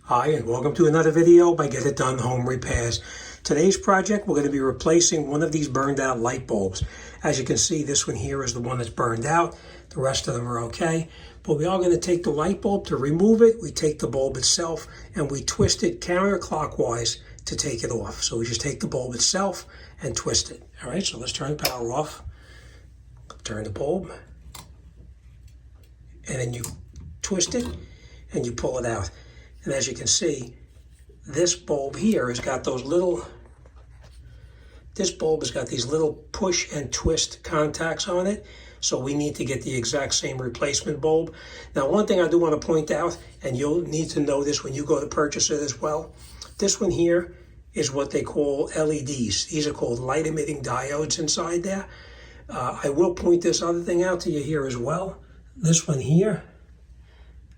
Hi, and welcome to another video by Get It Done Home Repairs. Today's project, we're going to be replacing one of these burned out light bulbs. As you can see, this one here is the one that's burned out. The rest of them are okay. But we are going to take the light bulb. To remove it, we take the bulb itself and we twist it counterclockwise to take it off. So we just take the bulb itself and twist it. All right, so let's turn the power off. Turn the bulb. And then you twist it and you pull it out. And as you can see, this bulb here has got these little push and twist contacts on it. So we need to get the exact same replacement bulb. Now, one thing I do want to point out, and you'll need to know this when you go to purchase it as well, this one here is what they call LEDs. These are called light emitting diodes inside there. I will point this other thing out to you here as well. This one here,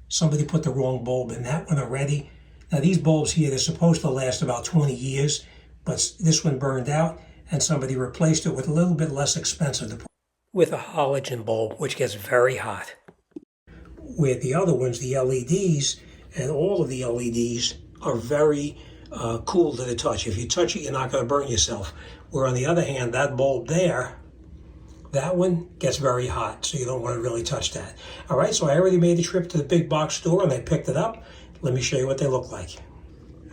somebody put the wrong bulb in that one already. Now these bulbs here, they're supposed to last about 20 years, but this one burned out and somebody replaced it with a little bit less expensive, with a halogen bulb, which gets very hot. With the other ones, the LEDs, and all of the LEDs are very cool to the touch. If you touch it, you're not going to burn yourself. Where on the other hand, that bulb there, that one gets very hot, so you don't want to really touch that. All right, so I already made the trip to the big box store and I picked it up. Let me show you what they look like.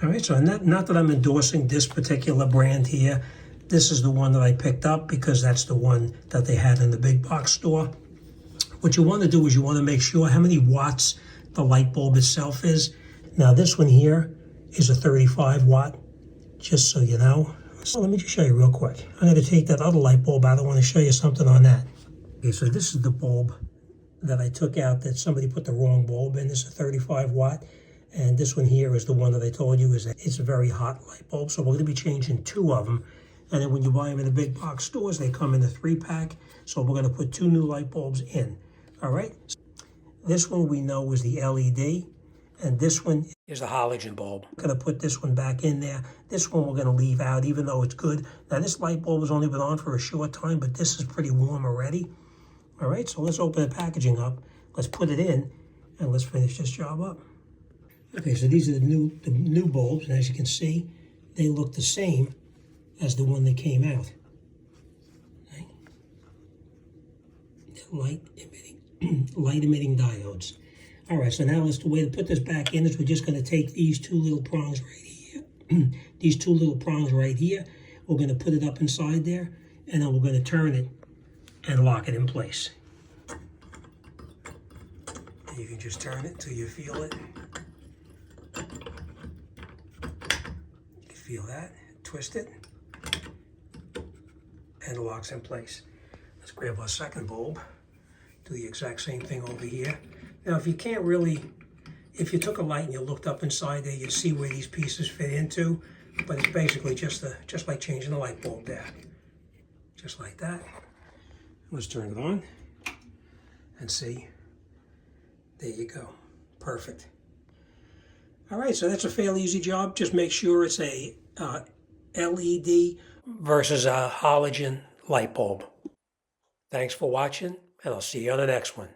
All right, so not that I'm endorsing this particular brand here. This is the one that I picked up because that's the one that they had in the big box store. What you want to do is you want to make sure how many watts the light bulb itself is. Now this one here is a 35 watt, just so you know. So let me just show you real quick. I'm going to take that other light bulb out. I want to show you something on that. Okay, so this is the bulb that I took out that somebody put the wrong bulb in. This is a 35 watt. And this one here is the one that I told you it's a very hot light bulb. So we're going to be changing two of them. And then when you buy them in the big box stores, they come in a 3-pack. So we're going to put two new light bulbs in. All right. This one we know is the LED. And this one is the halogen bulb. I'm going to put this one back in there. This one we're going to leave out, even though it's good. Now, this light bulb has only been on for a short time, but this is pretty warm already. All right, so let's open the packaging up. Let's put it in, and let's finish this job up. Okay, so these are the new bulbs, and as you can see, they look the same as the one that came out. Okay. Light emitting diodes. All right, so now the way to put this back in is we're just going to take these two little prongs right here. These two little prongs right here. We're going to put it up inside there, and then we're going to turn it and lock it in place. You can just turn it till you feel it. You can feel that. Twist it, and it locks in place. Let's grab our second bulb. Do the exact same thing over here. Now, if you took a light and you looked up inside there, you'd see where these pieces fit into, but it's basically just like changing a light bulb there. Just like that. Let's turn it on and see. There you go. Perfect. All right, so that's a fairly easy job. Just make sure it's a LED versus a halogen light bulb. Thanks for watching, and I'll see you on the next one.